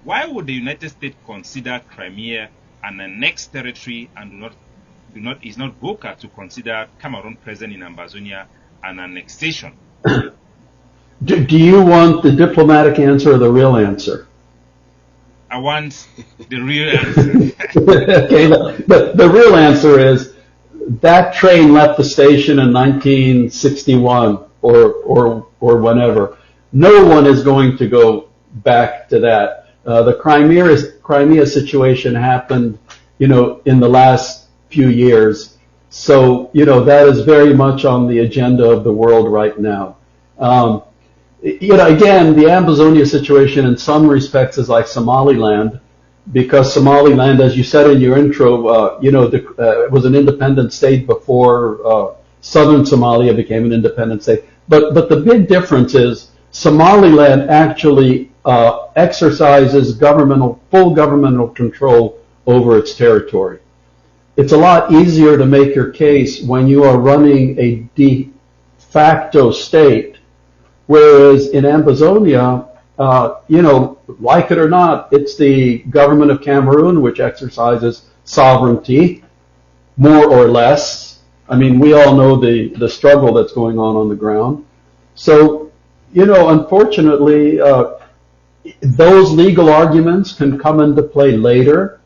Why would the United States consider Crimea an annexed territory and is not vocal to consider Cameroon present in Ambazonia an annexation? Do you want the diplomatic answer or the real answer? I want the real answer. Okay, the real answer is that train left the station in 1961 or whenever. No one is going to go back to that. The Crimea situation happened, in the last few years. So, that is very much on the agenda of the world right now. Again, the Ambazonia situation in some respects is like Somaliland, because Somaliland, as you said in your intro, it was an independent state before southern Somalia became an independent state. But the big difference is Somaliland actually exercises full governmental control over its territory. It's a lot easier to make your case when you are running a de facto state, whereas in Ambazonia, like it or not, it's the Government of Cameroon which exercises sovereignty, more or less. I mean, we all know the struggle that's going on the ground. So, unfortunately, those legal arguments can come into play later.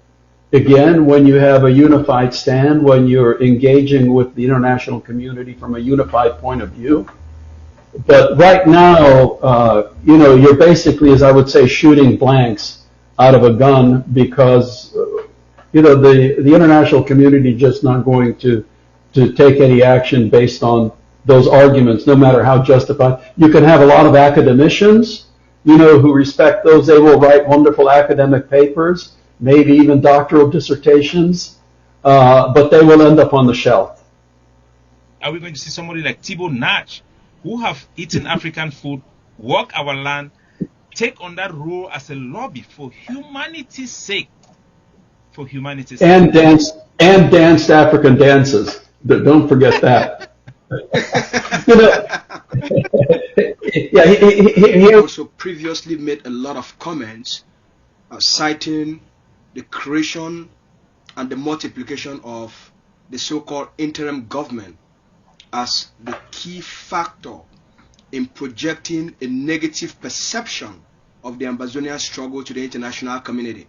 Again, when you have a unified stand, when you're engaging with the international community from a unified point of view. But right now, you're basically, as I would say, shooting blanks out of a gun because, the international community just not going to take any action based on those arguments, no matter how justified. You can have a lot of academicians, who respect those. They will write wonderful academic papers, maybe even doctoral dissertations, but they will end up on the shelf. Are we going to see somebody like Tibor Nagy, who have eaten African food, work our land, take on that role as a lobby for humanity's sake? For humanity's sake. And danced African dances. Don't forget that. He also previously made a lot of comments citing the creation and the multiplication of the so-called interim government as the key factor in projecting a negative perception of the Ambazonian struggle to the international community.